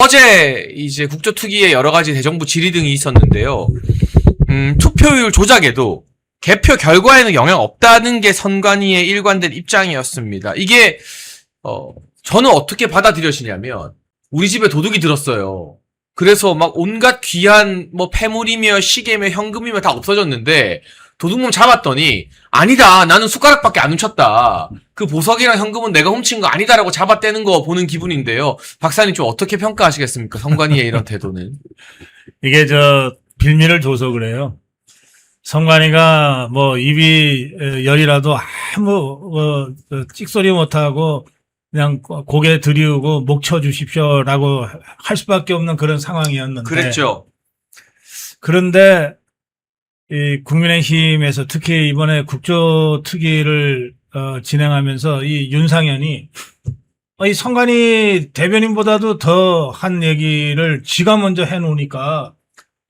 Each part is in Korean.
어제 이제 국조특위에 여러 가지 대정부 질의 등이 있었는데요. 투표율 조작에도 개표 결과에는 영향 없다는 게 선관위의 일관된 입장이었습니다. 이게 저는 어떻게 받아들여지냐면 우리 집에 도둑이 들었어요. 그래서 막 온갖 귀한 뭐 폐물이며 시계며 현금이며 다 없어졌는데 도둑놈 잡았더니 아니다, 나는 숟가락밖에 안 훔쳤다, 그 보석이랑 현금은 내가 훔친 거 아니다라고 잡아떼는 거 보는 기분인데요. 박사님 좀 어떻게 평가하시겠습니까? 선관위의 이런 태도는. 이게 빌미를 줘서 그래요. 선관위가 뭐 입이 열이라도 아무 찍소리 못하고 그냥 고개 들이우고 목 쳐주십시오라고 할 수밖에 없는 그런 상황이었는데. 그랬죠. 그런데 이 국민의힘에서 특히 이번에 국조특위를 진행하면서 이 윤상현이 이 선관위 대변인보다도 더 한 얘기를 지가 먼저 해놓으니까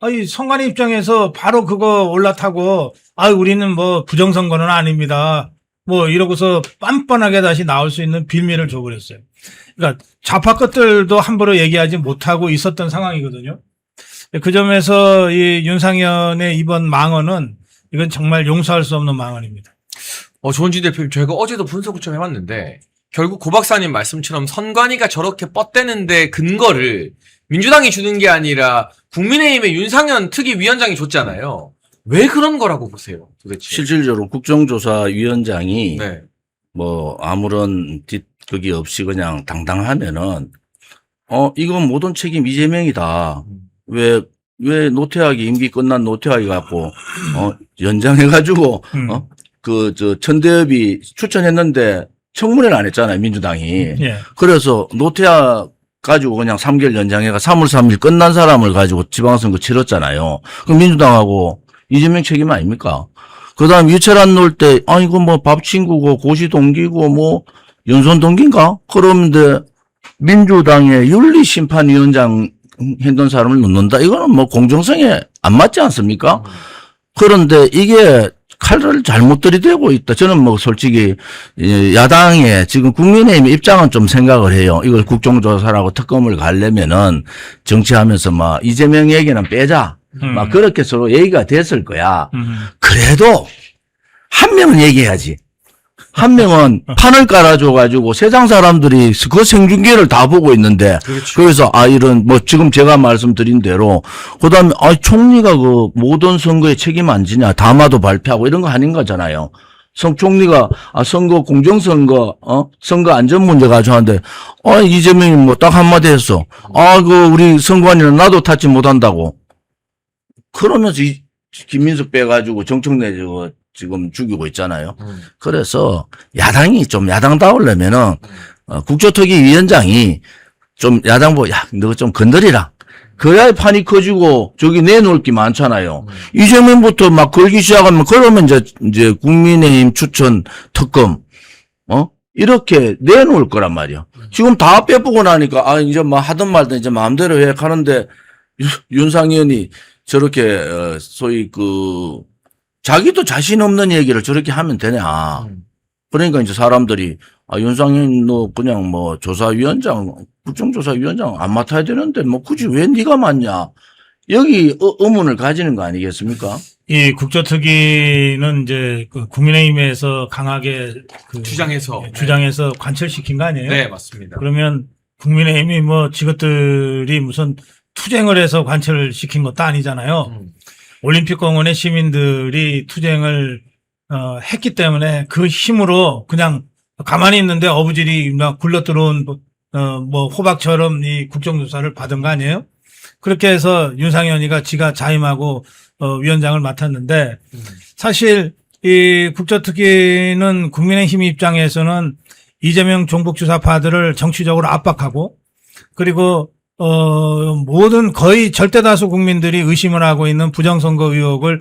이 선관위 입장에서 바로 그거 올라타고 우리는 뭐 부정선거는 아닙니다, 뭐 이러고서 빤빤하게 다시 나올 수 있는 빌미를 줘버렸어요. 그러니까 좌파 것들도 함부로 얘기하지 못하고 있었던 상황이거든요. 그 점에서 이 윤상현의 이번 망언은 이건 정말 용서할 수 없는 망언입니다. 조은진 대표님, 저희가 어제도 분석을 좀 해봤는데 결국 고 박사님 말씀처럼 선관위가 저렇게 뻗대는데 근거를 민주당이 주는 게 아니라 국민의힘의 윤상현 특위위원장이 줬잖아요. 왜 그런 거라고 보세요, 도대체? 실질적으로 국정조사위원장이 네. 뭐 아무런 뒷극이 없이 그냥 당당하면은 이건 모든 책임 이재명이다. 왜 노태학이 임기 끝난 노태학이 갖고 연장해가지고 천대엽이 추천했는데 청문회를 안 했잖아요, 민주당이. 예. 그래서 노태학 가지고 그냥 3개월 연장해가 3월 3일 끝난 사람을 가지고 지방선거 치렀잖아요. 그럼 민주당하고 이재명 책임 아닙니까? 그 다음 유철안 놓을 때, 이거 뭐 밥 친구고 고시 동기고 뭐 연손 동기인가? 그런데 민주당의 윤리심판위원장 했던 사람을 넣는다? 이거는 뭐 공정성에 안 맞지 않습니까? 그런데 이게 칼을 잘못 들이대고 있다. 저는 뭐 솔직히 야당의 지금 국민의힘 입장은 좀 생각을 해요. 이걸 국정조사라고 특검을 가려면은 정치하면서 막 이재명 얘기는 빼자. 막 그렇게 서로 얘기가 됐을 거야. 그래도 한 명은 얘기해야지. 한 명은 판을 깔아줘가지고 세상 사람들이 그 생중계를 다 보고 있는데. 그렇죠. 그래서 이런 뭐 지금 제가 말씀드린 대로 그다음에 총리가 그 모든 선거에 책임 안 지냐, 담화도 발표하고 이런 거 아닌 거잖아요. 총리가 선거 공정선거 선거 안전 문제 가지고 하는데 이재명이 뭐 딱 한마디 했어. 그 우리 선관위는 나도 탓지 못한다고. 그러면서 김민석 빼가지고 정청래 지금 죽이고 있잖아요. 그래서 야당이 좀 야당다우려면은 국조특위 위원장이 좀 야당보 너 좀 건드리라. 그래야 판이 커지고 저기 내놓을 게 많잖아요. 이재명부터 막 걸기 시작하면 그러면 이제 국민의힘 추천 특검 이렇게 내놓을 거란 말이야. 지금 다 빼보고 나니까 이제 뭐 하든 말든 이제 마음대로 해 하는데 윤상현이 저렇게 소위 자기도 자신 없는 얘기를 저렇게 하면 되냐. 그러니까 이제 사람들이 윤상현 너 그냥 뭐 조사위원장, 국정조사위원장 안 맡아야 되는데 뭐 굳이 왜 네가 맡냐. 여기 의문을 가지는 거 아니겠습니까? 이 국조특위는 이제 국민의힘에서 강하게 주장해서 관철시킨 거 아니에요? 네, 맞습니다. 그러면 국민의힘이 뭐 지것들이 무슨 투쟁을 해서 관철을 시킨 것도 아니잖아요. 올림픽공원의 시민들이 투쟁을 했기 때문에 그 힘으로 그냥 가만히 있는데 어부질이 막 굴러 들어온 뭐 호박처럼 이 국정조사를 받은 거 아니에요? 그렇게 해서 윤상현이가 지가 자임하고 위원장을 맡았는데 사실 이 국조특위는 국민의힘 입장에서는 이재명 종북주사파들을 정치적으로 압박하고 그리고 모든 거의 절대다수 국민들이 의심을 하고 있는 부정선거 의혹을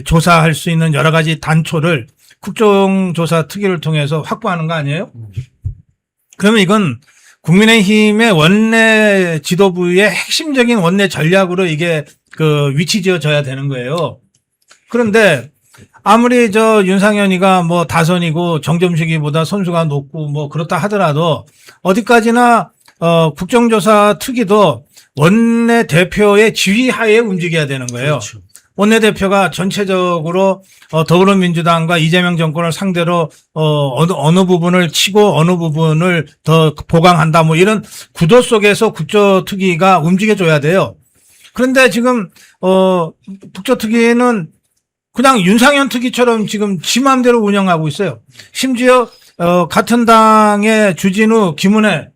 조사할 수 있는 여러 가지 단초를 국정조사 특위를 통해서 확보하는 거 아니에요? 그러면 이건 국민의힘의 원내 지도부의 핵심적인 원내 전략으로 이게 위치 지어져야 되는 거예요. 그런데 아무리 윤상현이가 뭐 다선이고 정점식이보다 선수가 높고 뭐 그렇다 하더라도 어디까지나 국정조사 특위도 원내대표의 지휘하에 움직여야 되는 거예요. 그렇죠. 원내대표가 전체적으로 더불어민주당과 이재명 정권을 상대로 어느 부분을 치고 어느 부분을 더 보강한다 뭐 이런 구도 속에서 국조특위가 움직여줘야 돼요. 그런데 지금 국조특위는 그냥 윤상현 특위처럼 지금 지 마음대로 운영하고 있어요. 심지어 같은 당의 주진우, 김은혜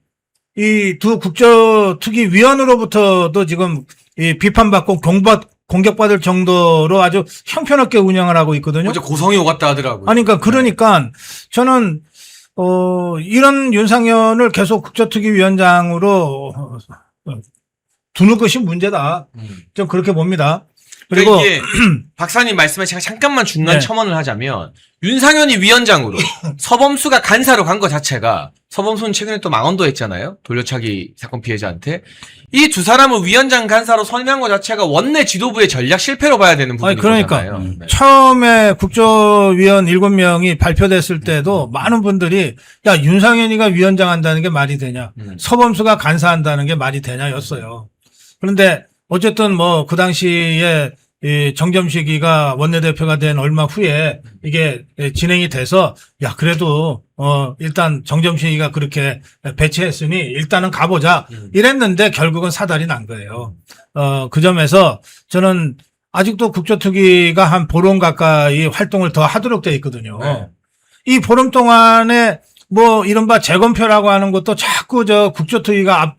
이 두 국조특위 위원으로부터도 지금 이 비판받고 공격받을 정도로 아주 형편없게 운영을 하고 있거든요. 어제 고성이 오갔다 하더라고요. 아니, 그러니까 저는, 이런 윤상현을 계속 국조특위 위원장으로 두는 것이 문제다. 좀 그렇게 봅니다. 그리고 이게 박사님 말씀에 제가 잠깐만 중간 네. 첨언을 하자면 윤상현이 위원장으로 서범수가 간사로 간 것 자체가 서범수는 최근에 또 망언도 했잖아요. 돌려차기 사건 피해자한테. 이 두 사람을 위원장 간사로 선임한 것 자체가 원내 지도부의 전략 실패로 봐야 되는 부분이 그러니까 거잖아요. 네. 처음에 국조위원 7명이 발표됐을 때도 많은 분들이 야 윤상현이가 위원장 한다는 게 말이 되냐 서범수가 간사한다는 게 말이 되냐였어요. 그런데 어쨌든 뭐 그 당시에 이 정점식이가 원내대표가 된 얼마 후에 이게 진행이 돼서 야 그래도 일단 정점식이가 그렇게 배치했으니 일단은 가보자 이랬는데 결국은 사달이 난 거예요. 그 점에서 저는 아직도 국조특위가 한 보름 가까이 활동을 더 하도록 돼 있거든요. 네. 이 보름 동안에 뭐 이른바 재검표라고 하는 것도 자꾸 저 국조특위가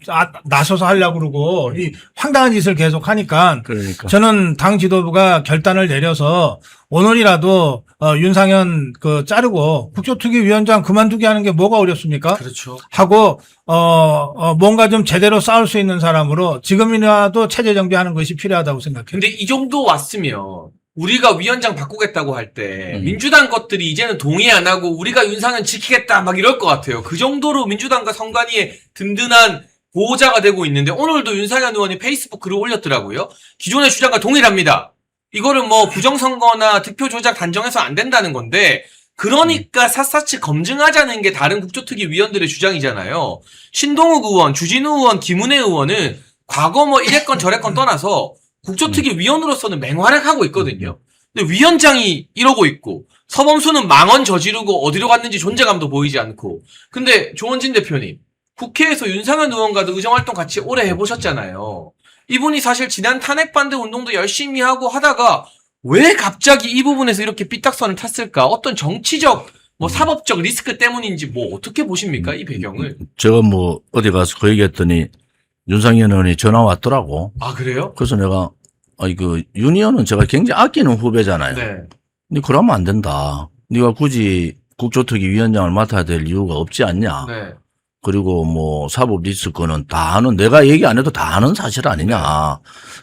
나서서 하려고 그러고 이 황당한 짓을 계속 하니까 그러니까. 저는 당 지도부가 결단을 내려서 오늘이라도 윤상현 자르고 국조특위 위원장 그만두게 하는 게 뭐가 어렵습니까? 그렇죠. 하고 뭔가 좀 제대로 싸울 수 있는 사람으로 지금이라도 체제 정비하는 것이 필요하다고 생각해요. 근데 이 정도 왔으면 우리가 위원장 바꾸겠다고 할 때 민주당 것들이 이제는 동의 안 하고 우리가 윤상현 지키겠다 막 이럴 것 같아요. 그 정도로 민주당과 선관위의 든든한 보호자가 되고 있는데 오늘도 윤상현 의원이 페이스북 글을 올렸더라고요. 기존의 주장과 동일합니다. 이거는 뭐 부정선거나 득표 조작 단정해서 안 된다는 건데 그러니까 샅샅이 검증하자는 게 다른 국조특위 위원들의 주장이잖아요. 신동욱 의원, 주진우 의원, 김은혜 의원은 과거 뭐 이랬건 저랬건 떠나서 국조특위 위원으로서는 맹활약하고 있거든요. 근데 위원장이 이러고 있고 서범수는 망언 저지르고 어디로 갔는지 존재감도 보이지 않고. 근데 조원진 대표님 국회에서 윤상현 의원과도 의정활동 같이 오래 해보셨잖아요. 이분이 사실 지난 탄핵반대 운동도 열심히 하고 하다가 왜 갑자기 이 부분에서 이렇게 삐딱선을 탔을까? 어떤 정치적 뭐 사법적 리스크 때문인지 뭐 어떻게 보십니까? 이 배경을. 제가 뭐 어디 가서 그 얘기했더니 윤상현 의원이 전화 왔더라고. 아 그래요? 그래서 내가 윤 의원은 제가 굉장히 아끼는 후배잖아요. 네. 근데 그러면 안 된다. 네가 굳이 국조특위 위원장을 맡아야 될 이유가 없지 않냐. 네. 그리고 뭐 사법 리스크는 다 아는, 내가 얘기 안 해도 다 아는 사실 아니냐.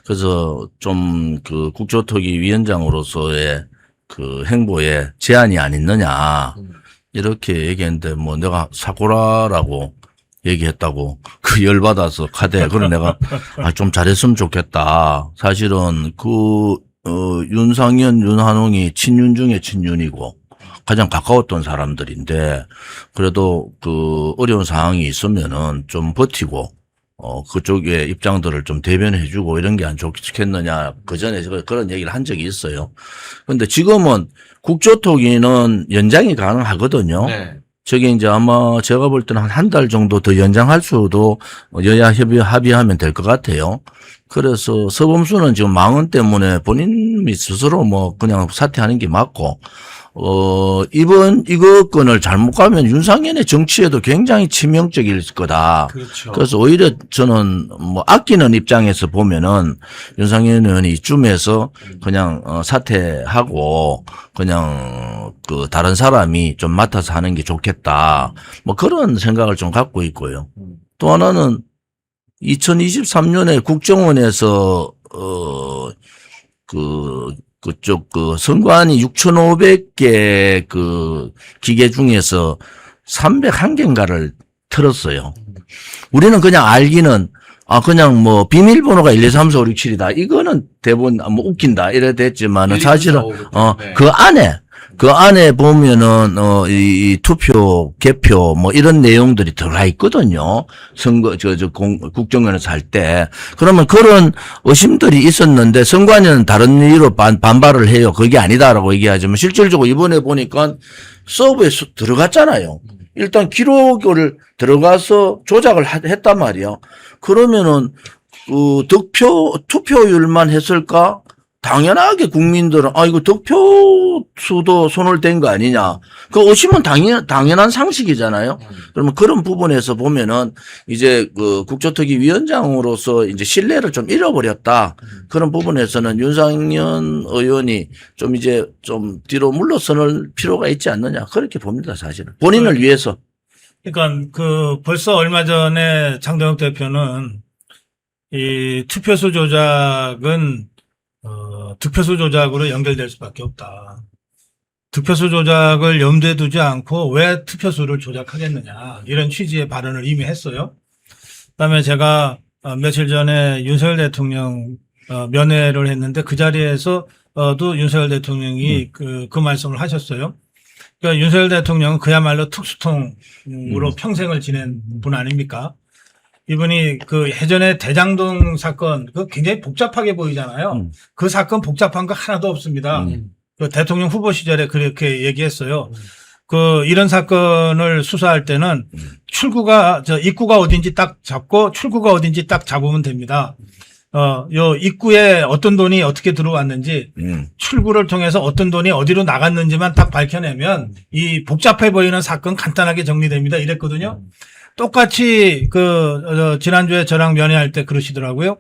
그래서 좀 그 국조특위 위원장으로서의 그 행보에 제한이 안 있느냐. 이렇게 얘기했는데 뭐 내가 사고라라고 얘기했다고 그 열받아서 카대. 그래 내가 좀 잘했으면 좋겠다. 사실은 윤상현, 윤한홍이 친윤 중에 친윤이고 가장 가까웠던 사람들인데 그래도 그 어려운 상황이 있으면은 좀 버티고 그쪽의 입장들을 좀 대변해주고 이런 게 안 좋겠느냐. 그 전에 제가 그런 얘기를 한 적이 있어요. 그런데 지금은 국조특위는 연장이 가능하거든요. 네. 저게 이제 아마 제가 볼 때는 한 달 정도 더 연장할 수도 여야 합의하면 될 것 같아요. 그래서 서범수는 지금 망언 때문에 본인이 스스로 뭐 그냥 사퇴하는 게 맞고, 이거 건을 잘못 가면 윤상현의 정치에도 굉장히 치명적일 거다. 그렇죠. 그래서 오히려 저는 뭐 아끼는 입장에서 보면은 윤상현 의원이 이쯤에서 그냥 사퇴하고 그냥 그 다른 사람이 좀 맡아서 하는 게 좋겠다. 뭐 그런 생각을 좀 갖고 있고요. 또 하나는 2023년에 국정원에서 그쪽 선관위 6,500개 그 기계 중에서 301개인가를 틀었어요. 우리는 그냥 알기는 그냥 뭐 비밀번호가 1, 2, 3, 4, 5, 6, 7이다. 이거는 대부분 뭐 웃긴다 이래 됐지만은 사실은 네. 그 안에 그 안에 보면은 이 투표 개표 뭐 이런 내용들이 들어가 있거든요. 선거 국정원에서 할 때. 그러면 그런 의심들이 있었는데 선관위는 다른 이유로 반발을 해요. 그게 아니다라고 얘기하지만 실질적으로 이번에 보니까 서버에 들어갔잖아요. 일단 기록을 들어가서 조작을 했단 말이야. 그러면은 투표율만 했을까? 당연하게 국민들은 이거 득표수도 손을 댄 거 아니냐. 그 의심은 당연한 상식이잖아요. 그러면 그런 부분에서 보면은 이제 국조특위 위원장으로서 이제 신뢰를 좀 잃어버렸다. 그런 부분에서는 윤상현 의원이 좀 이제 좀 뒤로 물러서는 필요가 있지 않느냐. 그렇게 봅니다, 사실은. 본인을 위해서. 그러니까 벌써 얼마 전에 장동혁 대표는 이 투표수 조작은 득표수 조작으로 연결될 수밖에 없다. 득표수 조작을 염두에 두지 않고 왜 투표수를 조작하겠느냐 이런 취지의 발언을 이미 했어요. 그다음에 제가 며칠 전에 윤석열 대통령 면회를 했는데 그 자리에서도 윤석열 대통령이 그 말씀을 하셨어요. 그러니까 윤석열 대통령은 그야말로 특수통으로 평생을 지낸 분 아닙니까? 이분이 예전에 대장동 사건, 굉장히 복잡하게 보이잖아요. 그 사건 복잡한 거 하나도 없습니다. 그 대통령 후보 시절에 그렇게 얘기했어요. 이런 사건을 수사할 때는 입구가 어딘지 딱 잡고 출구가 어딘지 딱 잡으면 됩니다. 요 입구에 어떤 돈이 어떻게 들어왔는지, 출구를 통해서 어떤 돈이 어디로 나갔는지만 딱 밝혀내면 이 복잡해 보이는 사건 간단하게 정리됩니다. 이랬거든요. 똑같이 지난주에 저랑 면회할 때 그러시더라고요.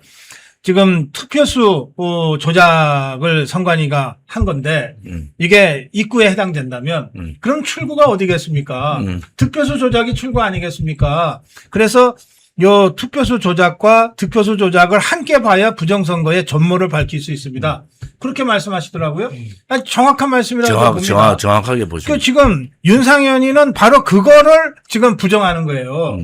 지금 투표수 조작을 선관위가 한 건데 이게 입구에 해당된다면 그럼 출구가 어디겠습니까? 득표수 조작이 출구 아니겠습니까? 그래서 요 투표수 조작과 득표수 조작을 함께 봐야 부정선거의 전모를 밝힐 수 있습니다. 그렇게 말씀하시더라고요. 아니, 정확한 말씀이라고 봅니다. 정확하게 보시죠. 지금 윤상현이는 바로 그거를 지금 부정하는 거예요.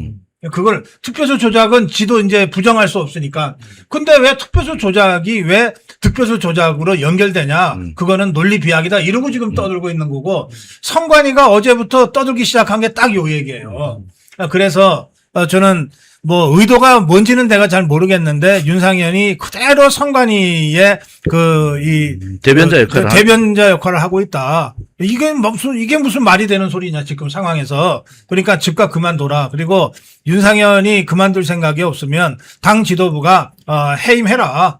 그걸 투표수 조작은 지도 이제 부정할 수 없으니까. 근데 왜 투표수 조작이 왜 득표수 조작으로 연결되냐? 그거는 논리 비약이다. 이러고 지금 떠들고 있는 거고 선관위가 어제부터 떠들기 시작한 게 딱 요 얘기예요. 그래서 저는 의도가 뭔지는 내가 잘 모르겠는데, 윤상현이 그대로 선관위의 대변자 역할을 하고 있다. 이게 무슨 말이 되는 소리냐, 지금 상황에서. 그러니까 즉각 그만둬라. 그리고 윤상현이 그만둘 생각이 없으면 당 지도부가, 해임해라.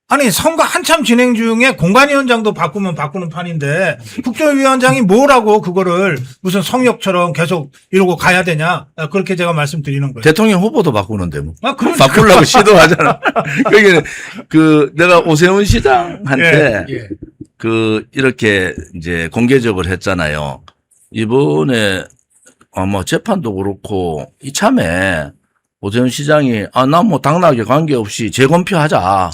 아니, 선거 한참 진행 중에 공관위원장도 바꾸면 바꾸는 판인데 국정위원장이 뭐라고 그거를 무슨 성역처럼 계속 이러고 가야 되냐. 그렇게 제가 말씀드리는 거예요. 대통령 후보도 바꾸는데 뭐. 그러니까. 바꾸려고 시도하잖아. 그게 내가 오세훈 시장한테 예. 이렇게 이제 공개적으로 했잖아요. 이번에 재판도 그렇고 이참에 오세훈 시장이 나 당락에 관계없이 재검표하자.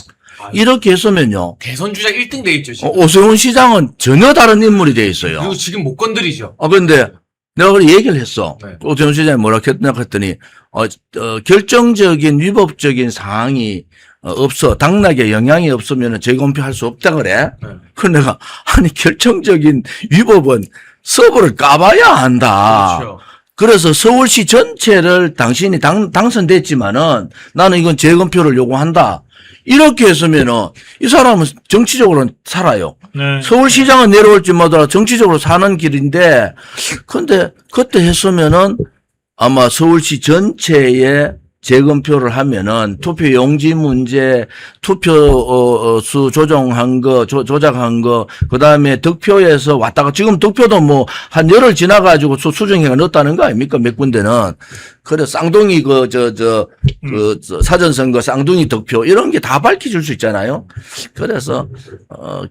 이렇게 했으면요. 대선 주자 1등 돼 있죠, 지금. 오세훈 시장은 전혀 다른 인물이 돼 있어요. 그리고 지금 못 건드리죠. 근데 내가 그래 얘기를 했어. 네. 오세훈 시장이 뭐라 했더니, 결정적인 위법적인 사항이 없어. 당락에 영향이 없으면 재검표할 수 없다 그래. 네. 그래 내가, 결정적인 위법은 서버를 까봐야 한다. 그렇죠. 그래서 서울시 전체를 당신이 당선됐지만은 나는 이건 재검표를 요구한다. 이렇게 했으면은 이 사람은 정치적으로는 살아요. 네. 서울시장은 내려올지 뭐더라 정치적으로 사는 길인데, 근데 그때 했으면은 아마 서울시 전체에 재검표를 하면은 투표 용지 문제, 투표수 조정한 거, 조작한 거, 그 다음에 득표에서 왔다가 지금 득표도 한 열흘 지나가지고 수정해가 넣었다는 거 아닙니까? 몇 군데는. 그래, 쌍둥이 사전선거 쌍둥이 득표 이런 게 다 밝혀질 수 있잖아요. 그래서,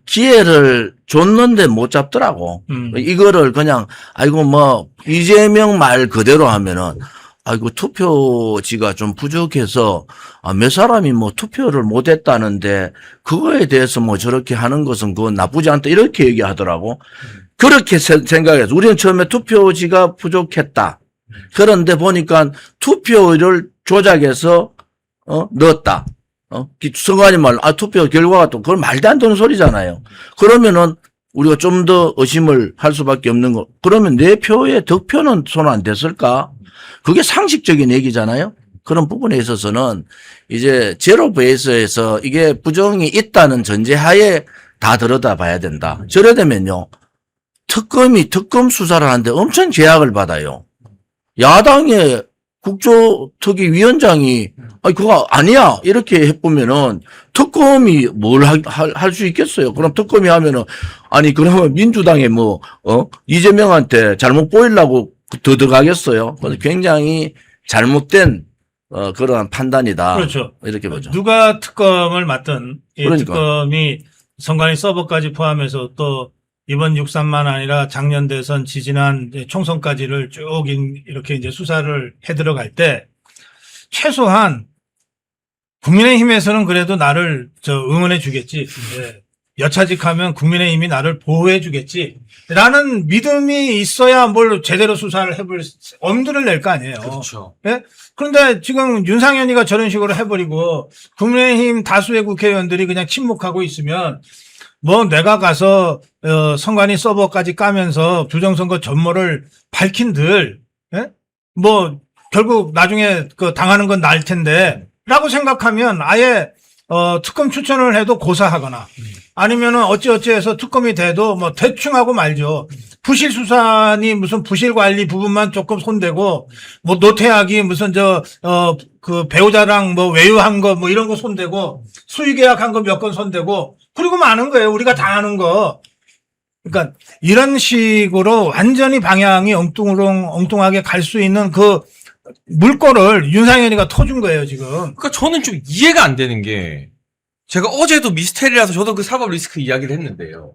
기회를 줬는데 못 잡더라고. 이거를 그냥, 이재명 말 그대로 하면은, 투표지가 좀 부족해서 몇 사람이 투표를 못했다는데 그거에 대해서 저렇게 하는 것은 그건 나쁘지 않다 이렇게 얘기하더라고. 그렇게 생각해서 우리는 처음에 투표지가 부족했다. 그런데 보니까 투표를 조작해서 넣었다. 선관위 말 투표 결과가 또 그건 말도 안 되는 소리잖아요. 그러면은 우리가 좀 더 의심을 할 수밖에 없는 거. 그러면 내 표에 득표는 손 안 댔을까? 그게 상식적인 얘기잖아요. 그런 부분에 있어서는 이제 제로 베이스에서 이게 부정이 있다는 전제하에 다 들여다봐야 된다. 저래 되면요. 특검 수사를 하는데 엄청 제약을 받아요. 야당의 국조특위위원장이 그거 아니야 이렇게 해보면은 특검이 뭘 할 수 있겠어요. 그럼 특검이 하면은 그러면 민주당에 이재명한테 잘못 보이려고 더 들어가겠어요. 그래서 굉장히 잘못된 그러한 판단이다. 그렇죠. 이렇게 보죠. 누가 특검을 맡든 이 그러니까. 특검이 선관위 서버까지 포함해서 또 이번 6.3만 아니라 작년 대선 지지난 총선까지를 쭉 이렇게 이제 수사를 해 들어갈 때 최소한 국민의힘에서는 그래도 나를 응원해 주겠지. 여차직하면 국민의힘이 나를 보호해 주겠지. 라는 믿음이 있어야 뭘 제대로 수사를 해볼 엄두를 낼 거 아니에요. 그렇죠. 예? 그런데 지금 윤상현이가 저런 식으로 해버리고 국민의힘 다수의 국회의원들이 그냥 침묵하고 있으면 내가 가서 선관위 서버까지 까면서 부정선거 전모를 밝힌들 예? 결국 나중에 당하는 건 나일 텐데 라고 생각하면 아예 특검 추천을 해도 고사하거나 아니면은 어찌어찌해서 특검이 돼도 대충 하고 말죠. 부실 수사니 무슨 부실 관리 부분만 조금 손대고 노태악이 무슨 그 배우자랑 외유한 거 이런 거 손대고 수의 계약한 거 몇 건 손대고 그리고 많은 거예요. 우리가 다 아는 거. 그러니까 이런 식으로 완전히 방향이 엉뚱하게 갈 수 있는 그 물꼬를 윤상현이가 터준 거예요, 지금. 그러니까 저는 좀 이해가 안 되는 게 제가 어제도 미스테리라서 저도 그 사법 리스크 이야기를 했는데요.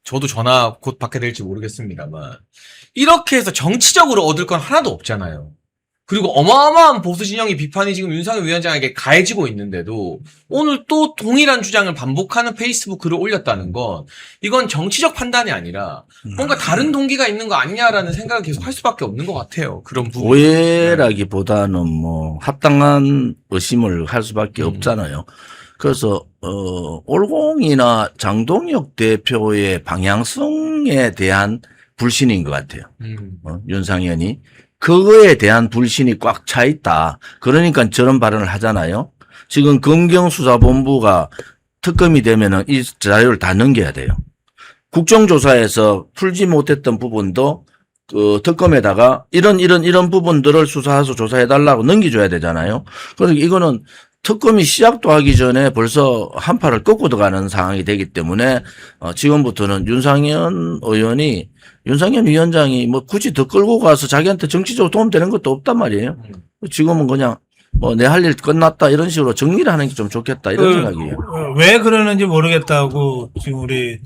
저도 전화 곧 받게 될지 모르겠습니다만 이렇게 해서 정치적으로 얻을 건 하나도 없잖아요. 그리고 어마어마한 보수 진영의 비판이 지금 윤석열 위원장에게 가해지고 있는데도 오늘 또 동일한 주장을 반복하는 페이스북 글을 올렸다는 건 이건 정치적 판단이 아니라 뭔가 다른 동기가 있는 거 아니냐라는 생각을 계속 할 수밖에 없는 것 같아요. 그런 부분. 오해라기보다는 합당한 의심을 할 수밖에 없잖아요. 그래서 올공이나 장동혁 대표의 방향성에 대한 불신인 것 같아요. 윤상현이. 그거에 대한 불신이 꽉 차 있다. 그러니까 저런 발언을 하잖아요. 지금 검경수사본부가 특검이 되면은 이 자료를 다 넘겨야 돼요. 국정조사에서 풀지 못했던 부분도 그 특검에다가 이런 부분들을 수사해서 조사해달라고 넘겨줘야 되잖아요. 그래서 이거는 특검이 시작도 하기 전에 벌써 한 팔을 꺾고 들어가는 상황이 되기 때문에 지금부터는 윤상현 위원장이 굳이 더 끌고 가서 자기한테 정치적으로 도움되는 것도 없단 말이에요. 지금은 그냥 내 할 일 끝났다 이런 식으로 정리를 하는 게 좀 좋겠다 이런 생각이에요. 왜 그러는지 모르겠다고 지금 우리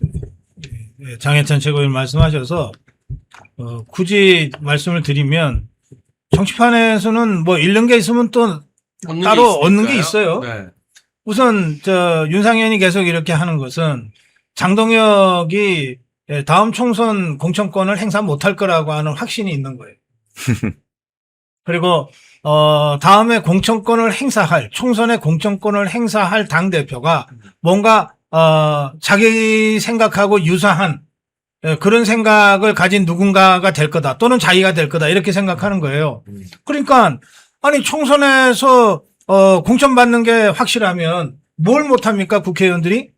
장해찬 최고위원 말씀하셔서 굳이 말씀을 드리면 정치판에서는 잃는 게 있으면 또 따로 얻는 게 있어요. 네. 우선 윤상현이 계속 이렇게 하는 것은 장동혁이 다음 총선 공천권을 행사 못할 거라고 하는 확신이 있는 거예요. 그리고 다음에 공천권을 행사할 총선의 공천권을 행사할 당 대표가 뭔가 자기 생각하고 유사한 그런 생각을 가진 누군가가 될 거다 또는 자기가 될 거다 이렇게 생각하는 거예요. 그러니까 총선에서 공천 받는 게 확실하면 뭘 못합니까 국회의원들이?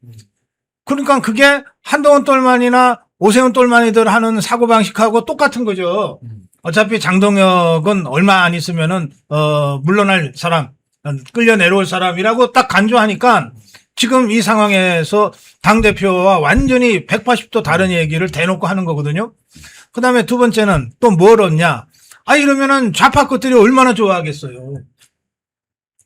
그러니까 그게 한동훈 똘만이나 오세훈 똘만이들 하는 사고방식하고 똑같은 거죠. 어차피 장동혁은 얼마 안 있으면은 물러날 사람, 끌려 내려올 사람이라고 딱 간주하니까 지금 이 상황에서 당대표와 완전히 180도 다른 얘기를 대놓고 하는 거거든요. 그 다음에 두 번째는 또 뭘 얻냐? 이러면은 좌파 것들이 얼마나 좋아하겠어요.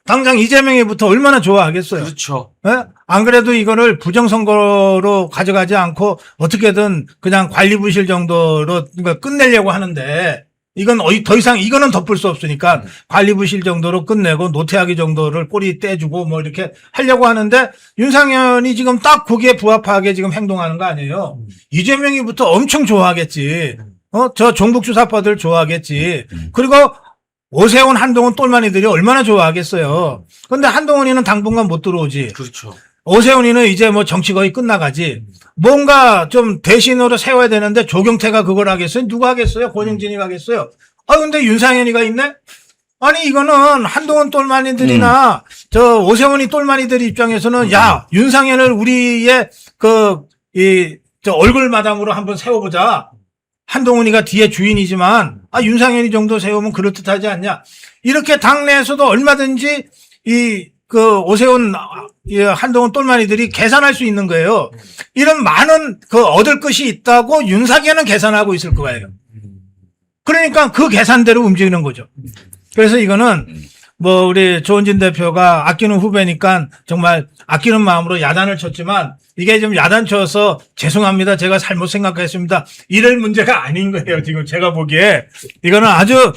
당장 이재명이부터 얼마나 좋아하겠어요. 그렇죠. 예? 안 그래도 이거를 부정선거로 가져가지 않고 어떻게든 그냥 관리부실 정도로 끝내려고 하는데 이건 더 이상 이거는 덮을 수 없으니까 관리부실 정도로 끝내고 노태하기 정도를 꼬리 떼주고 이렇게 하려고 하는데 윤상현이 지금 딱 거기에 부합하게 지금 행동하는 거 아니에요. 이재명이부터 엄청 좋아하겠지. 저 종북주사파들 좋아하겠지. 그리고 오세훈, 한동훈 똘마니들이 얼마나 좋아하겠어요. 근데 한동훈이는 당분간 못 들어오지. 그렇죠. 오세훈이는 이제 뭐 정치 거의 끝나가지. 뭔가 좀 대신으로 세워야 되는데 조경태가 그걸 하겠어요? 누가 하겠어요? 권영진이 하겠어요? 근데 윤상현이가 있네? 아니, 이거는 한동훈 똘마니들이나 저 오세훈이 똘마니들 입장에서는 야, 윤상현을 우리의 저 얼굴 마담으로 한번 세워보자. 한동훈이가 뒤에 주인이지만, 윤상현이 정도 세우면 그럴듯하지 않냐. 이렇게 당내에서도 얼마든지 오세훈, 한동훈 똘마니들이 계산할 수 있는 거예요. 이런 많은 얻을 것이 있다고 윤상현은 계산하고 있을 거예요. 그러니까 그 계산대로 움직이는 거죠. 그래서 이거는 뭐 우리 조은진 대표가 아끼는 후배니까 정말 아끼는 마음으로 야단을 쳤지만 이게 좀 야단 쳐서 죄송합니다. 제가 잘못 생각했습니다. 이럴 문제가 아닌 거예요. 지금 제가 보기에 이거는 아주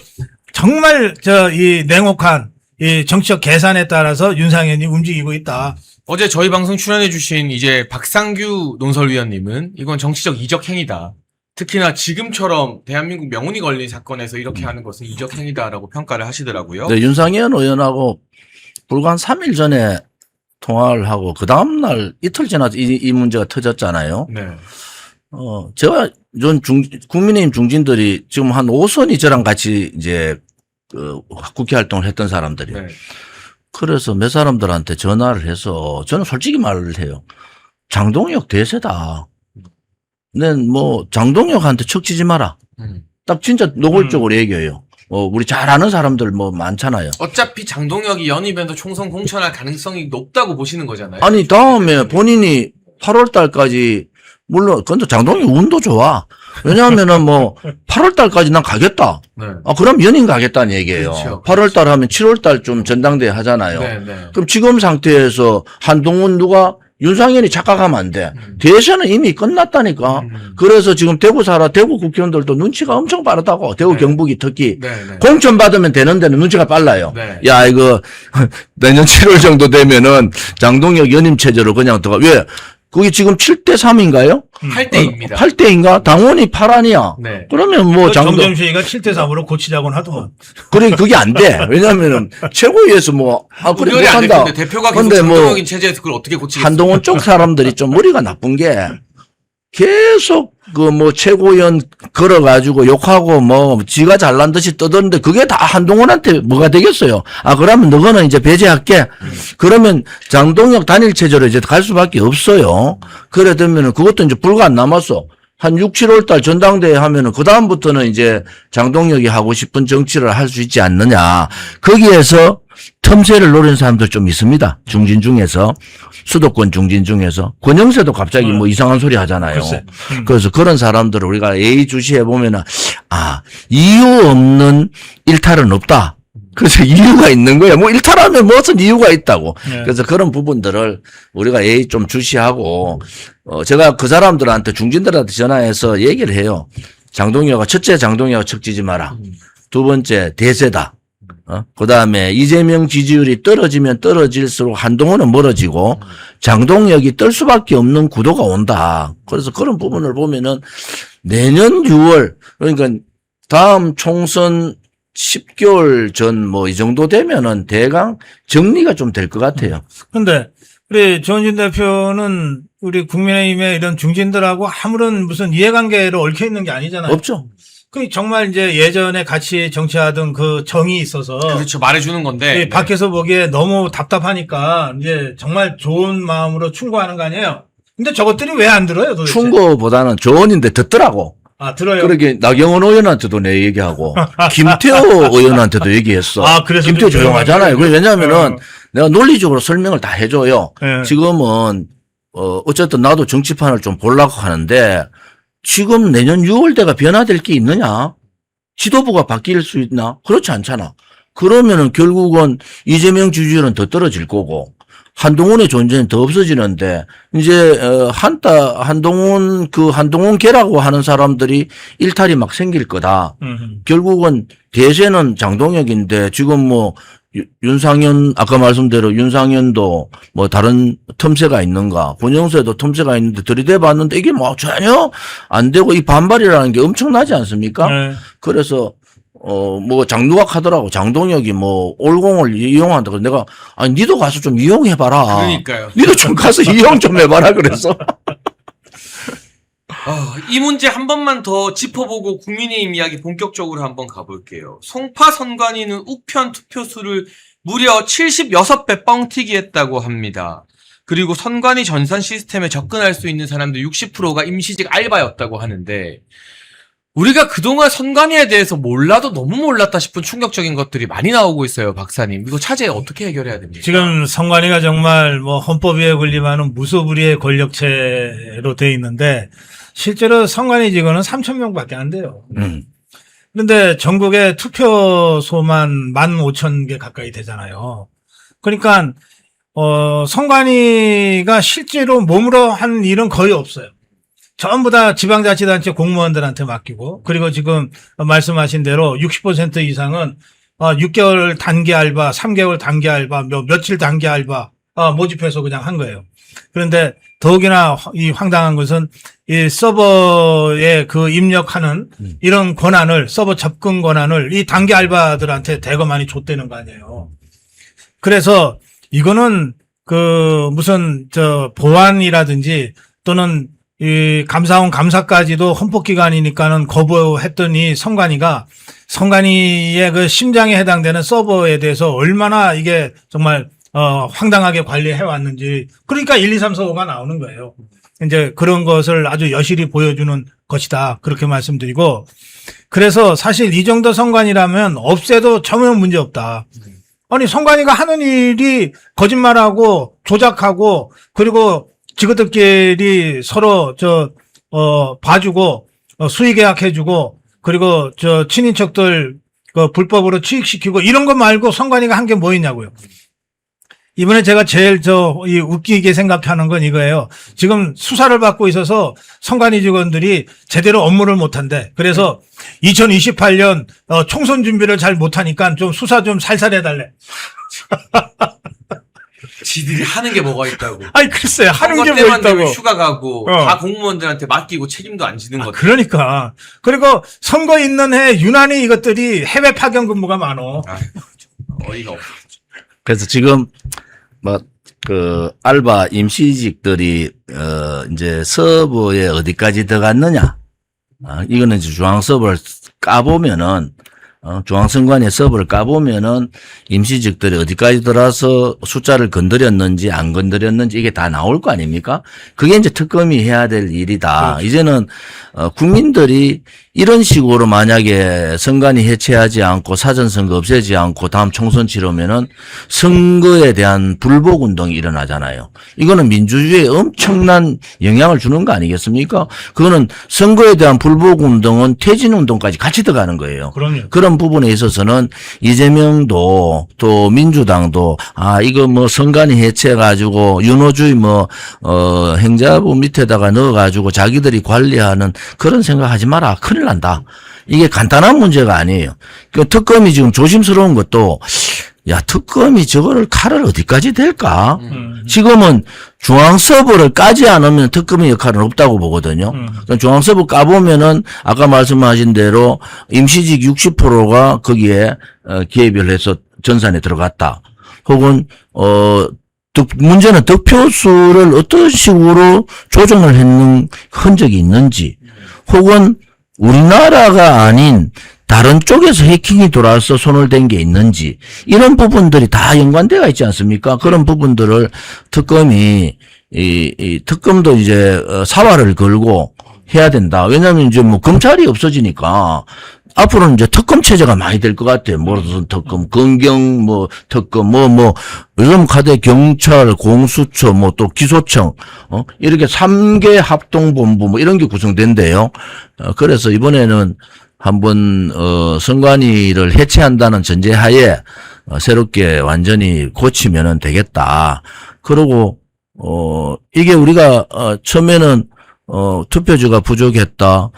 정말 이 냉혹한 이 정치적 계산에 따라서 윤상현이 움직이고 있다. 어제 저희 방송 출연해주신 이제 박상규 논설위원님은 이건 정치적 이적 행위다. 특히나 지금처럼 대한민국 명운이 걸린 사건에서 이렇게 하는 것은 이적 행위다라고 평가를 하시더라고요. 네, 윤상현 의원하고 불과 한 3일 전에 통화를 하고 그 다음날 이틀 지나서 이 문제가 터졌잖아요. 네. 제가 국민의힘 중진들이 지금 한 5선이 저랑 같이 이제 국회 활동을 했던 사람들이에요. 네. 그래서 몇 사람들한테 전화를 해서 저는 솔직히 말을 해요. 장동혁 대세다. nên 뭐 장동혁한테 척지지 마라. 딱 진짜 노골적으로 얘기해요. 우리 잘 아는 사람들 뭐 많잖아요. 어차피 장동혁이 연입에도 총선 공천할 가능성이 높다고 보시는 거잖아요. 아니 다음에 본인이 8월 달까지 물론 근데 장동혁 운도 좋아. 왜냐하면은 뭐 8월 달까지 난 가겠다. 네. 그럼 연임 가겠다는 얘기예요. 그렇죠. 8월 달 하면 7월 달쯤 전당대회 하잖아요. 네, 네. 그럼 지금 상태에서 한동훈 누가 윤상현이 착각하면 안 돼. 대선은 이미 끝났다니까. 그래서 지금 대구 국회의원들도 눈치가 엄청 빠르다고. 대구 네. 경북이 특히. 네, 네. 공천 받으면 되는 데는 눈치가 빨라요. 네. 야, 이거 내년 7월 정도 되면은 장동혁 연임 체제로 그냥 들어가. 왜? 그게 지금 7대3인가요? 8대입니다. 8대인가? 당원이 8아니야. 네. 그러면 뭐 정점식이가 7대3으로 고치자고는 하더만. 그래, 그게 안 돼. 왜냐면은 최고위에서 뭐, 그래, 의견이 안 못한다. 됐는데 대표가 계속 근데 뭐 장동혁인 체제에서 그걸 어떻게 고치겠어요? 한동훈 쪽 사람들이 좀 머리가 나쁜 게 계속 최고위원 걸어가지고 욕하고 지가 잘난 듯이 떠드는데 그게 다 한동훈한테 뭐가 되겠어요. 그러면 너거는 이제 배제할게. 그러면 장동혁 단일 체제로 이제 갈 수밖에 없어요. 그래 되면은 그것도 이제 불과 안 남았어. 한 6, 7월 달 전당대회 하면은 그다음부터는 이제 장동혁이 하고 싶은 정치를 할 수 있지 않느냐. 거기에서 틈새를 노리는 사람들 좀 있습니다. 중진 중에서. 수도권 중진 중에서. 권영세도 갑자기 뭐 이상한 소리 하잖아요. 그래서 그런 사람들을 우리가 예의주시해 보면은, 이유 없는 일탈은 없다. 그래서 이유가 있는 거야. 뭐 일탈하면 무슨 이유가 있다고. 네. 그래서 그런 부분들을 우리가 예의 좀 주시하고, 제가 그 사람들한테 중진들한테 전화해서 얘기를 해요. 첫째 장동혁 척지지 마라. 두 번째 대세다. 그 다음에 이재명 지지율이 떨어지면 떨어질수록 한동훈은 멀어지고 장동혁이 떨 수밖에 없는 구도가 온다. 그래서 그런 부분을 보면은 내년 6월, 그러니까 다음 총선 10개월 전 이 정도 되면은 대강 정리가 좀 될 것 같아요. 근데 우리 조은진 대표는 우리 국민의힘의 이런 중진들하고 아무런 무슨 이해관계를 얽혀 있는 게 아니잖아요. 없죠. 정말 이제 예전에 같이 정치하던 그 정이 있어서. 그렇죠. 말해주는 건데. 밖에서 보기에 너무 답답하니까 이제 정말 좋은 마음으로 충고하는 거 아니에요? 근데 저것들이 왜 안 들어요, 도대체? 충고보다는 조언인데 듣더라고. 들어요? 그러게 나경원 의원한테도 내 얘기하고 김태호 의원한테도 얘기했어. 그래서 김태호 조용하잖아요. 왜냐하면은 내가 논리적으로 설명을 다 해줘요. 네. 지금은 어쨌든 나도 정치판을 좀 보려고 하는데 지금 내년 6월대가 변화될 게 있느냐? 지도부가 바뀔 수 있나? 그렇지 않잖아. 그러면은 결국은 이재명 지지율은 더 떨어질 거고 한동훈의 존재는 더 없어지는데 이제 한동훈 개라고 하는 사람들이 일탈이 막 생길 거다. 결국은 대세는 장동혁인데 지금 윤상현 아까 말씀대로 윤상현도 다른 틈새가 있는가 권영세도 틈새가 있는데 들이대봤는데 이게 전혀 안 되고 이 반발이라는 게 엄청나지 않습니까? 네. 그래서 뭐 장두각 하더라고. 장동혁이 뭐 올공을 이용한다. 그래서 내가 아니 니도 가서 좀 이용해봐라. 그러니까요. 니도 좀 가서 이용 좀 해봐라 그래서. 이 문제 한 번만 더 짚어보고 국민의힘 이야기 본격적으로 한번 가볼게요. 송파 선관위는 우편 투표수를 무려 76배 뻥튀기 했다고 합니다. 그리고 선관위 전산 시스템에 접근할 수 있는 사람들 60%가 임시직 알바였다고 하는데 우리가 그동안 선관위에 대해서 몰라도 너무 몰랐다 싶은 충격적인 것들이 많이 나오고 있어요, 박사님. 이거 차제 어떻게 해결해야 됩니까? 지금 선관위가 정말 뭐 헌법위에 군림하는 무소불위의 권력체로 돼 있는데 실제로 선관위 직원은 3,000명밖에 안 돼요. 그런데 전국에 투표소만 15,000개 가까이 되잖아요. 그러니까 선관위가 실제로 몸으로 한 일은 거의 없어요. 전부 다 지방자치단체 공무원들한테 맡기고, 그리고 지금 말씀하신 대로 60% 이상은 6개월 단기 알바, 3개월 단기 알바, 며칠 단기 알바 모집해서 그냥 한 거예요. 그런데 더욱이나 이 황당한 것은 이 서버에 그 입력하는 이런 권한을, 서버 접근 권한을 이 단기 알바들한테 대거 많이 줬다는 거 아니에요. 그래서 이거는 그 무슨 보안이라든지 또는 이 감사원 감사까지도 헌법기관이니까는 거부했더니 선관위의 그 심장에 해당되는 서버에 대해서 얼마나 이게 정말 황당하게 관리해 왔는지. 그러니까 1, 2, 3, 4, 5가 나오는 거예요. 이제 그런 것을 아주 여실히 보여주는 것이다. 그렇게 말씀드리고. 그래서 사실 이 정도 선관위라면 없애도 전혀 문제 없다. 아니, 선관위가 하는 일이 거짓말하고 조작하고 그리고 직원들끼리 서로 봐주고 수의계약해주고 그리고 친인척들 불법으로 취직시키고 이런 거 말고 선관위가 한 게 뭐 있냐고요. 이번에 제가 제일 웃기게 생각하는 건 이거예요. 지금 수사를 받고 있어서 선관위 직원들이 제대로 업무를 못한대. 그래서 2028년 총선 준비를 잘 못하니까 좀 수사 좀 살살 해달래. 지들이 하는 게 뭐가 있다고. 아니 글쎄요. 하는 게 뭐 때만 되면 있다고. 휴가 가고 다 공무원들한테 맡기고 책임도 안 지는 것. 그러니까. 그리고 선거 있는 해 유난히 이것들이 해외 파견 근무가 많어. 어이가 없어. 그래서 지금 알바 임시직들이 이제 서버에 어디까지 들어갔느냐. 이거는 이제 중앙 서버를 까보면은 중앙선관위 서버를 까보면은 임시직들이 어디까지 들어와서 숫자를 건드렸는지 안 건드렸는지 이게 다 나올 거 아닙니까? 그게 이제 특검이 해야 될 일이다. 그렇죠. 이제는 국민들이 이런 식으로 만약에 선관위 해체하지 않고 사전선거 없애지 않고 다음 총선 치르면은 선거에 대한 불복 운동이 일어나잖아요. 이거는 민주주의에 엄청난 영향을 주는 거 아니겠습니까? 그거는 선거에 대한 불복 운동은 퇴진 운동까지 같이 들어가는 거예요. 그럼요. 그런 부분에 있어서는 이재명도 또 민주당도 이거 뭐 선관위 해체해가지고 윤호주의 행자부 밑에다가 넣어가지고 자기들이 관리하는 그런 생각하지 마라. 큰일 난다. 이게 간단한 문제가 아니에요. 그 특검이 지금 조심스러운 것도 특검이 저거를 칼을 어디까지 댈까? 지금은 중앙 서버를 까지 않으면 특검의 역할은 없다고 보거든요. 그러니까 중앙 서버 까보면은 아까 말씀하신 대로 임시직 60%가 거기에 기획을 해서 전산에 들어갔다. 혹은 문제는 득표수를 어떤 식으로 조정을 했는 흔적이 있는지, 혹은 우리나라가 아닌 다른 쪽에서 해킹이 돌아와서 손을 댄 게 있는지, 이런 부분들이 다 연관되어 있지 않습니까? 그런 부분들을 특검이, 특검도 이제 사활을 걸고 해야 된다. 왜냐하면 이제 검찰이 없어지니까 앞으로는 이제 특검 체제가 많이 될 것 같아요. 무슨 특검, 검경, 특검, 요즘 카드 경찰, 공수처, 또 기소청, 이렇게 3개 합동본부, 이런 게 구성된대요. 그래서 이번에는 한번, 선관위를 해체한다는 전제하에, 새롭게 완전히 고치면은 되겠다. 그리고, 이게 우리가, 처음에는, 투표지가 부족했다.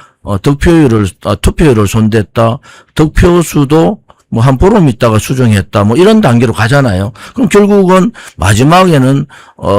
투표율을 손댔다. 득표수도 한 보름 있다가 수정했다. 이런 단계로 가잖아요. 그럼 결국은 마지막에는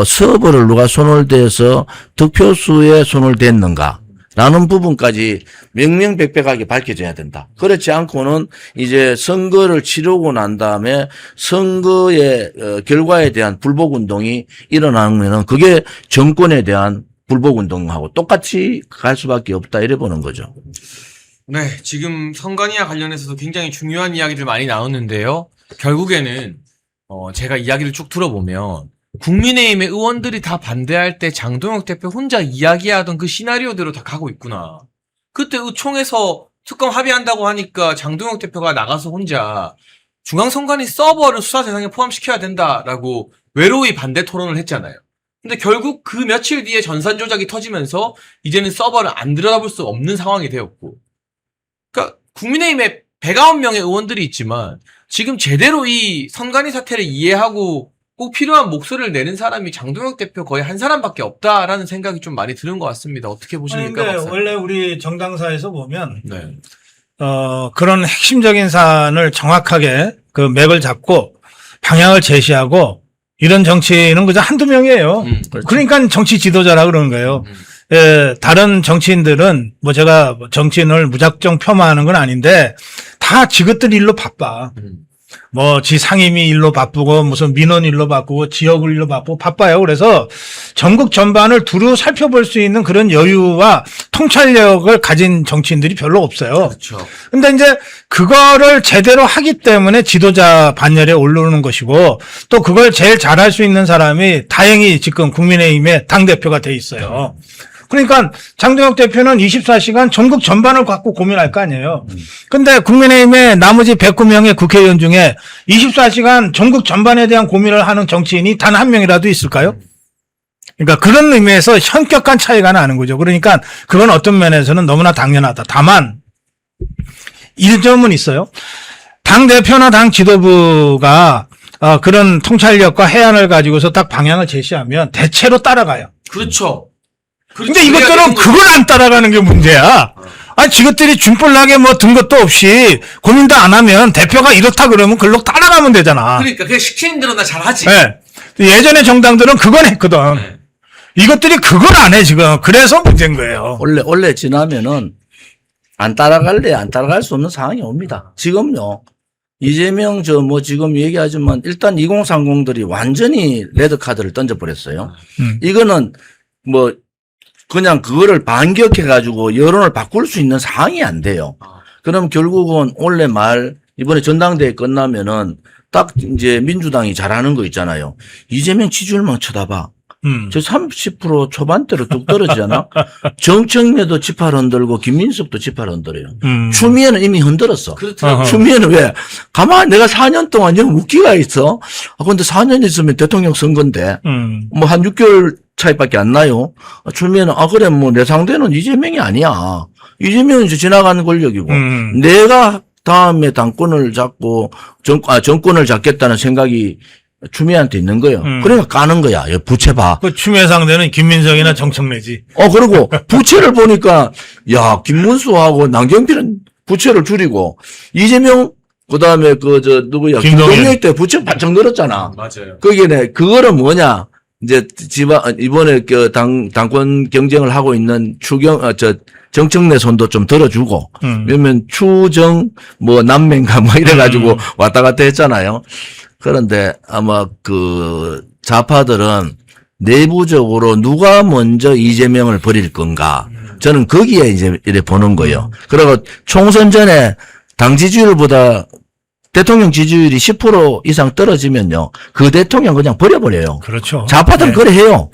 서버를 누가 손을 대서 득표수에 손을 댔는가. 라는 부분까지 명명백백하게 밝혀져야 된다. 그렇지 않고는 이제 선거를 치르고 난 다음에 선거의 결과에 대한 불복운동이 일어나면은 그게 정권에 대한 불복운동하고 똑같이 갈 수밖에 없다 이래 보는 거죠. 네, 지금 선관위와 관련해서도 굉장히 중요한 이야기들 많이 나오는데요. 결국에는 제가 이야기를 쭉 들어보면 국민의힘의 의원들이 다 반대할 때 장동혁 대표 혼자 이야기하던 그 시나리오대로 다 가고 있구나. 그때 의총에서 특검 합의한다고 하니까 장동혁 대표가 나가서 혼자 중앙선관위 서버를 수사 대상에 포함시켜야 된다라고 외로이 반대 토론을 했잖아요. 근데 결국 그 며칠 뒤에 전산 조작이 터지면서 이제는 서버를 안 들여다볼 수 없는 상황이 되었고, 그러니까 국민의힘에 109명의 의원들이 있지만 지금 제대로 이 선관위 사태를 이해하고 꼭 필요한 목소리를 내는 사람이 장동혁 대표 거의 한 사람밖에 없다라는 생각이 좀 많이 드는 것 같습니다. 어떻게 보십니까? 그런데 박사님? 원래 우리 정당사에서 보면 네. 그런 핵심적인 사안을 정확하게 그 맥을 잡고 방향을 제시하고 이런 정치인은 그저 한두 명이에요. 그렇죠. 그러니까 정치 지도자라 그러는 거예요. 예, 다른 정치인들은 뭐 제가 정치인을 무작정 폄하하는 건 아닌데 다 지긋들 일로 바빠. 뭐 지 상임위 일로 바쁘고 무슨 민원 일로 바쁘고 지역 일로 바쁘고 바빠요. 그래서 전국 전반을 두루 살펴볼 수 있는 그런 여유와 통찰력을 가진 정치인들이 별로 없어요. 그렇죠. 근데 이제 그거를 제대로 하기 때문에 지도자 반열에 오르는 것이고 또 그걸 제일 잘할 수 있는 사람이 다행히 지금 국민의힘의 당대표가 돼 있어요. 그러니까 장동혁 대표는 24시간 전국 전반을 갖고 고민할 거 아니에요. 근데 국민의힘의 나머지 109명의 국회의원 중에 24시간 전국 전반에 대한 고민을 하는 정치인이 단 한 명이라도 있을까요? 그러니까 그런 의미에서 현격한 차이가 나는 거죠. 그러니까 그건 어떤 면에서는 너무나 당연하다. 다만 이 점은 있어요. 당 대표나 당 지도부가 그런 통찰력과 해안을 가지고서 딱 방향을 제시하면 대체로 따라가요. 그렇죠. 근데 이것들은 그걸 안 따라가는 게 문제야. 아니, 지것들이 준벌나게 뭐 든 것도 없이 고민도 안 하면 대표가 이렇다 그러면 글로 따라가면 되잖아. 그러니까 그냥 시키는 대로 나 잘하지. 네. 예전에 정당들은 그건 했거든. 네. 이것들이 그걸 안 해, 지금. 그래서 문제인 거예요. 원래 지나면은 안 따라갈래 안 따라갈 수 없는 상황이 옵니다. 지금요. 이재명 지금 얘기하지만 일단 2030들이 완전히 레드카드를 던져버렸어요. 이거는 그냥 그거를 반격해가지고 여론을 바꿀 수 있는 상황이 안 돼요. 그럼 결국은 올해 말 이번에 전당대회 끝나면은 딱 이제 민주당이 잘하는 거 있잖아요. 이재명 지지율만 쳐다봐. 저 30% 초반대로 뚝 떨어지잖아. 정청래도 지팔 흔들고 김민석도 지팔 흔들어요. 추미애는 이미 흔들었어. 그렇죠. 추미애는 왜? 가만히 내가 4년 동안 영 웃기가 있어. 근데 4년 있으면 대통령 선거인데 뭐 한 6개월 차이밖에 안 나요. 추미애는 그래 내 상대는 이재명이 아니야. 이재명은 이제 지나가는 권력이고 내가 다음에 당권을 잡고 정권을 잡겠다는 생각이 추미애한테 있는 거예요. 그러니까 까는 거야. 부채 봐. 그 추미애 상대는 김민석이나 정청래지. 그리고 부채를 보니까 야 김문수하고 남경필은 부채를 줄이고 이재명 그다음에 누구야 김동연 때 부채 반짝 늘었잖아. 맞아요. 그거는 뭐냐? 이제 이번에 당권 경쟁을 하고 있는 정청래 손도 좀 들어주고, 왜냐면 남맹가 이래가지고 왔다 갔다 했잖아요. 그런데 아마 좌파들은 내부적으로 누가 먼저 이재명을 버릴 건가. 저는 거기에 이제 이래 보는 거예요. 그리고 총선 전에 당 지지율보다 대통령 지지율이 10% 이상 떨어지면요. 그 대통령 그냥 버려버려요. 그렇죠. 좌파들은 네. 그래 해요.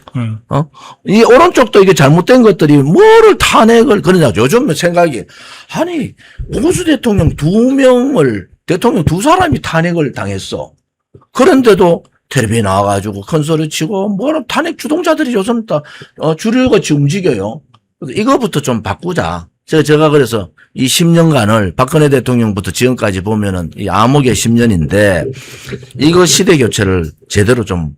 이 오른쪽도 이게 잘못된 것들이 뭐를 탄핵을 그러냐. 요즘 생각이 아니 보수 대통령 대통령 두 사람이 탄핵을 당했어. 그런데도 텔레비에 나와가지고 큰 소리 치고 탄핵 주동자들이 요즘 다 줄일같이 움직여요. 이거부터 좀 바꾸자. 제가 그래서 이 10년간을 박근혜 대통령부터 지금까지 보면은 이 암흑의 10년인데 이거 시대 교체를 제대로 좀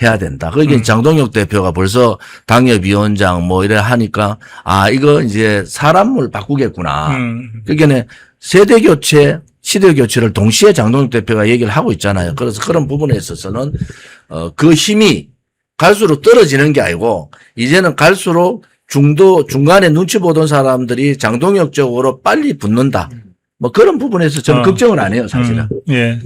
해야 된다. 거기 장동혁 대표가 벌써 당협위원장 이래 하니까 이거 이제 사람을 바꾸겠구나. 그러니까 세대 교체, 시대 교체를 동시에 장동혁 대표가 얘기를 하고 있잖아요. 그래서 그런 부분에 있어서는 그 힘이 갈수록 떨어지는 게 아니고 이제는 갈수록 중간에 눈치 보던 사람들이 장동혁 쪽으로 빨리 붙는다. 뭐 그런 부분에서 저는 걱정을 안 해요, 사실은. 예.